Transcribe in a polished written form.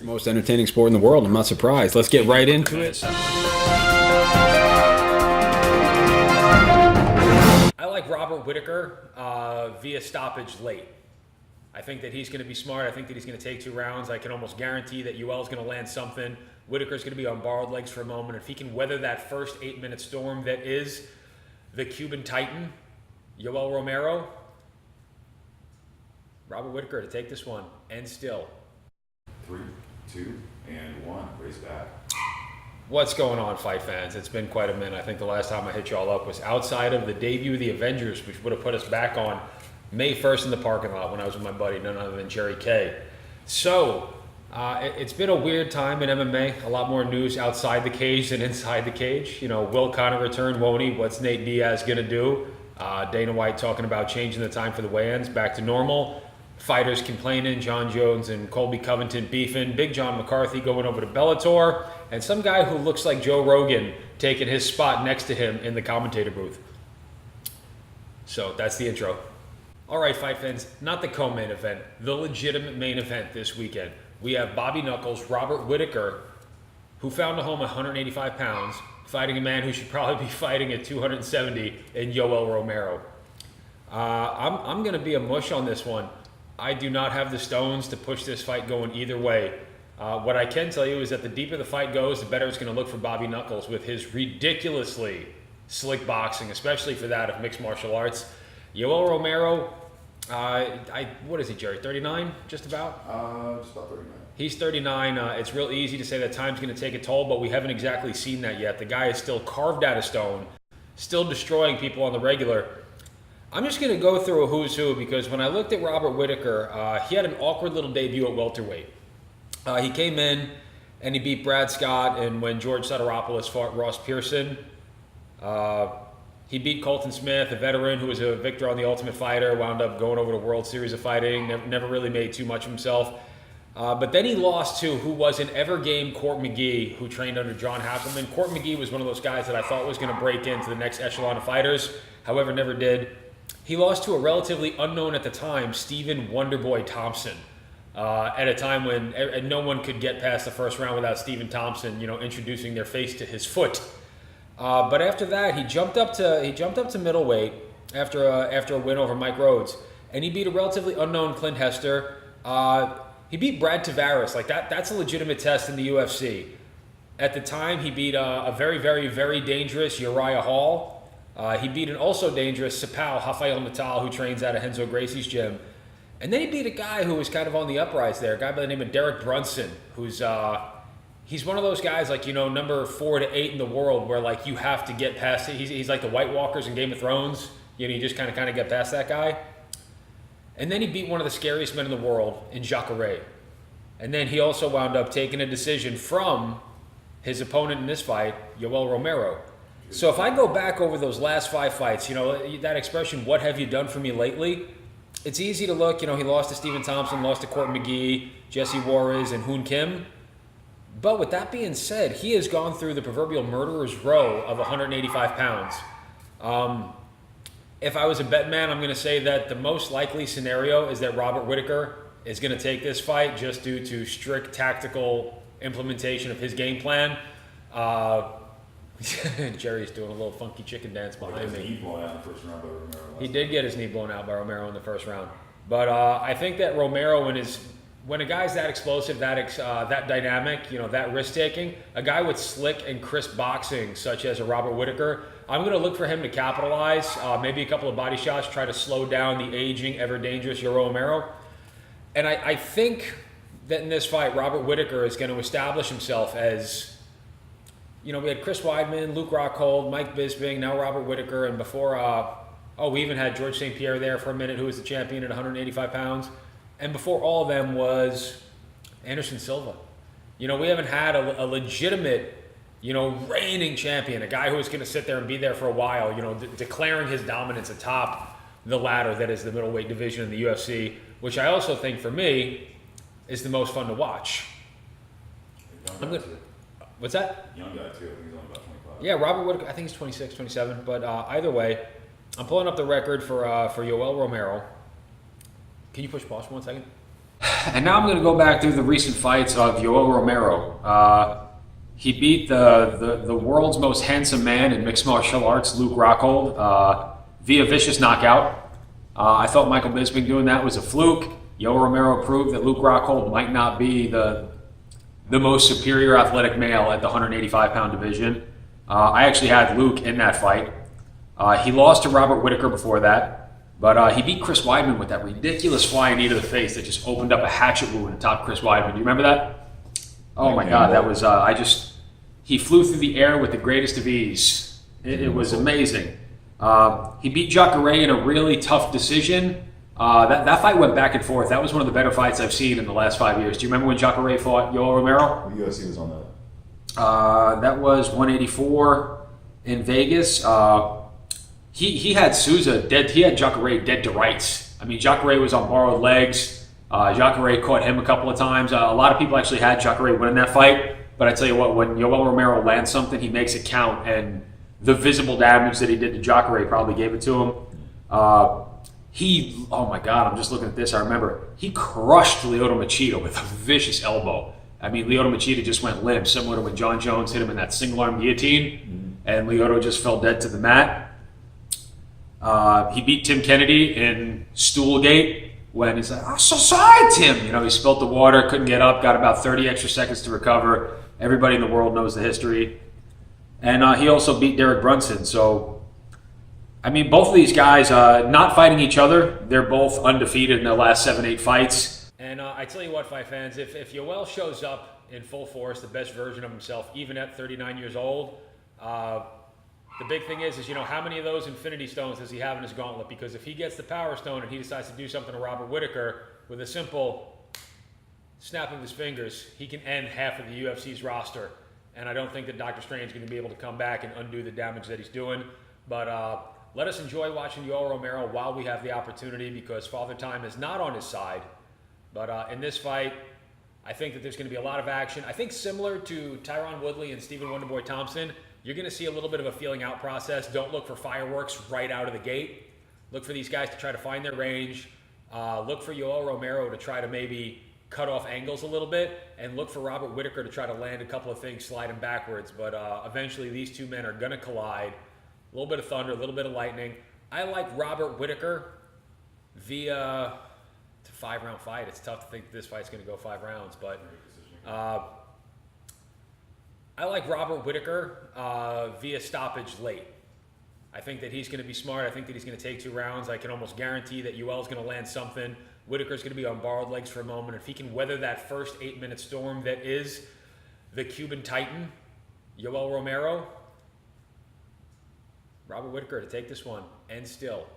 Most entertaining sport in the world. I'm not surprised. Let's get right into it. I like Robert Whittaker via stoppage late. I think that he's going to be smart. I think that he's going to take 2 rounds. I can almost guarantee that Yoel's going to land something. Whittaker's going to be on borrowed legs for a moment. If he can weather that first 8-minute storm that is the Cuban Titan, Yoel Romero, Robert Whittaker to take this one, and still. 3, 2, and 1. Race back. What's going on, fight fans? It's been quite a minute. I think the last time I hit y'all up was outside of the debut of the Avengers, which would have put us back on May 1st in the parking lot when I was with my buddy, none other than Jerry K. So, it's been a weird time in MMA. A lot more news outside the cage than inside the cage. You know, will Conor return, won't he? What's Nate Diaz going to do? Dana White talking about changing the time for the weigh-ins back to normal. Fighters complaining, John Jones and Colby Covington beefing, Big John McCarthy going over to Bellator, and some guy who looks like Joe Rogan taking his spot next to him in the commentator booth. So that's the intro. All right, fight fans, not the co-main event, the legitimate main event this weekend. We have Bobby Knuckles, Robert Whittaker, who found a home at 185 pounds, fighting a man who should probably be fighting at 270 in Yoel Romero. I'm going to be a mush on this one. I do not have the stones to push this fight going either way. What I can tell you is that the deeper the fight goes, the better it's going to look for Bobby Knuckles with his ridiculously slick boxing, especially for that of mixed martial arts. Yoel Romero, what is he, Jerry, 39, just about? Just about 39. He's 39. It's real easy to say that time's going to take a toll, but we haven't exactly seen that yet. The guy is still carved out of stone, still destroying people on the regular. I'm just going to go through a who's who because when I looked at Robert Whittaker, he had an awkward little debut at welterweight. He came in and he beat Brad Scott, and when George Soteropoulos fought Ross Pearson, he beat Colton Smith, a veteran who was a victor on The Ultimate Fighter, wound up going over to World Series of Fighting, never really made too much of himself. But then he lost to who was an ever-game Court McGee, who trained under John Hackleman. Court McGee was one of those guys that I thought was going to break into the next echelon of fighters, however, never did. He lost to a relatively unknown at the time, Stephen Wonderboy Thompson, at a time when no one could get past the first round without Stephen Thompson, introducing their face to his foot. But after that, he jumped up to middleweight after a win over Mike Rhodes, and he beat a relatively unknown Clint Hester. He beat Brad Tavares. Like that's a legitimate test in the UFC. At the time, he beat a very, very, very dangerous Uriah Hall. He beat an also dangerous Sapao, Rafael Natal, who trains out of Renzo Gracie's gym. And then he beat a guy who was kind of on the uprise there, a guy by the name of Derek Brunson, who's he's one of those guys like, number 4 to 8 in the world where like you have to get past it. He's like the White Walkers in Game of Thrones. You just kind of get past that guy. And then he beat one of the scariest men in the world in Jacare. And then he also wound up taking a decision from his opponent in this fight, Yoel Romero. So if I go back over those last 5 fights, that expression, what have you done for me lately? It's easy to look, he lost to Stephen Thompson, lost to Court McGee, Jesse Juarez, and Hoon Kim. But with that being said, he has gone through the proverbial murderer's row of 185 pounds. If I was a bet man, I'm going to say that the most likely scenario is that Robert Whittaker is going to take this fight just due to strict tactical implementation of his game plan. Jerry's doing a little funky chicken dance behind me. His knee blown out in the first round by Romero. He did get his knee blown out by Romero in the first round. But I think that Romero, when a guy's that explosive, that dynamic, that risk-taking, a guy with slick and crisp boxing, such as a Robert Whittaker, I'm going to look for him to capitalize, maybe a couple of body shots, try to slow down the aging, ever-dangerous Yoel Romero. And I think that in this fight, Robert Whittaker is going to establish himself as, we had Chris Weidman, Luke Rockhold, Mike Bisping, now Robert Whittaker, and before, we even had George St. Pierre there for a minute, who was the champion at 185 pounds. And before all of them was Anderson Silva. We haven't had a legitimate, reigning champion, a guy who is going to sit there and be there for a while, declaring his dominance atop the ladder that is the middleweight division in the UFC, which I also think, for me, is the most fun to watch. What's that? Young guy, too. I think he's only about 25. Yeah, Robert Whittaker, I think he's 26, 27. But either way, I'm pulling up the record for Yoel Romero. Can you push pause for 1 second? And now I'm going to go back through the recent fights of Yoel Romero. He beat the world's most handsome man in mixed martial arts, Luke Rockhold, via vicious knockout. I thought Michael Bisping doing that was a fluke. Yoel Romero proved that Luke Rockhold might not be the most superior athletic male at the 185-pound division. I actually had Luke in that fight. He lost to Robert Whittaker before that. But he beat Chris Weidman with that ridiculous flying knee to the face that just opened up a hatchet wound atop Chris Weidman. Do you remember that? Oh my God, that was, he flew through the air with the greatest of ease. It was amazing. He beat Jacare in a really tough decision. That fight went back and forth. That was one of the better fights I've seen in the last 5 years. Do you remember when Jacare fought Yoel Romero? What UFC was on that? That was 184 in Vegas. He had Souza dead. He had Jacare dead to rights. I mean, Jacare was on borrowed legs. Jacare caught him a couple of times. A lot of people actually had Jacare winning that fight. But I tell you what, when Yoel Romero lands something, he makes it count. And the visible damage that he did to Jacare probably gave it to him. Oh my God, I'm just looking at this. I remember he crushed Lyoto Machida with a vicious elbow. I mean, Lyoto Machida just went limp, similar to when John Jones hit him in that single-arm guillotine. And Lyoto just fell dead to the mat. He beat Tim Kennedy in Stoolgate when he's like, "I'm so sorry, Tim." You know, he spilt the water, couldn't get up, got about 30 extra seconds to recover. Everybody in the world knows the history. And he also beat Derek Brunson. So, I mean, both of these guys not fighting each other. They're both undefeated in their last 7-8 fights. And I tell you what, fight fans, if Yoel shows up in full force, the best version of himself, even at 39 years old, the big thing is, you know, how many of those Infinity Stones does he have in his gauntlet? Because if he gets the Power Stone and he decides to do something to Robert Whittaker with a simple snap of his fingers, he can end half of the UFC's roster. And I don't think that Dr. Strange is going to be able to come back and undo the damage that he's doing. But let us enjoy watching Yoel Romero while we have the opportunity, because Father Time is not on his side. But in this fight, I think that there's going to be a lot of action. I think similar to Tyron Woodley and Stephen Wonderboy Thompson, you're going to see a little bit of a feeling out process. Don't look for fireworks right out of the gate. Look for these guys to try to find their range. Look for Yoel Romero to try to maybe cut off angles a little bit, and look for Robert Whittaker to try to land a couple of things sliding backwards. But eventually these two men are going to collide. A little bit of thunder, a little bit of lightning. I like Robert Whittaker via to 5-round fight. It's tough to think this fight's going to go 5 rounds, but I like Robert Whittaker via stoppage late. I think that he's going to be smart. I think that he's going to take 2 rounds. I can almost guarantee that Yoel's going to land something. Whittaker's going to be on borrowed legs for a moment. If he can weather that first 8-minute storm that is the Cuban Titan, Yoel Romero, Robert Whittaker to take this one, and still.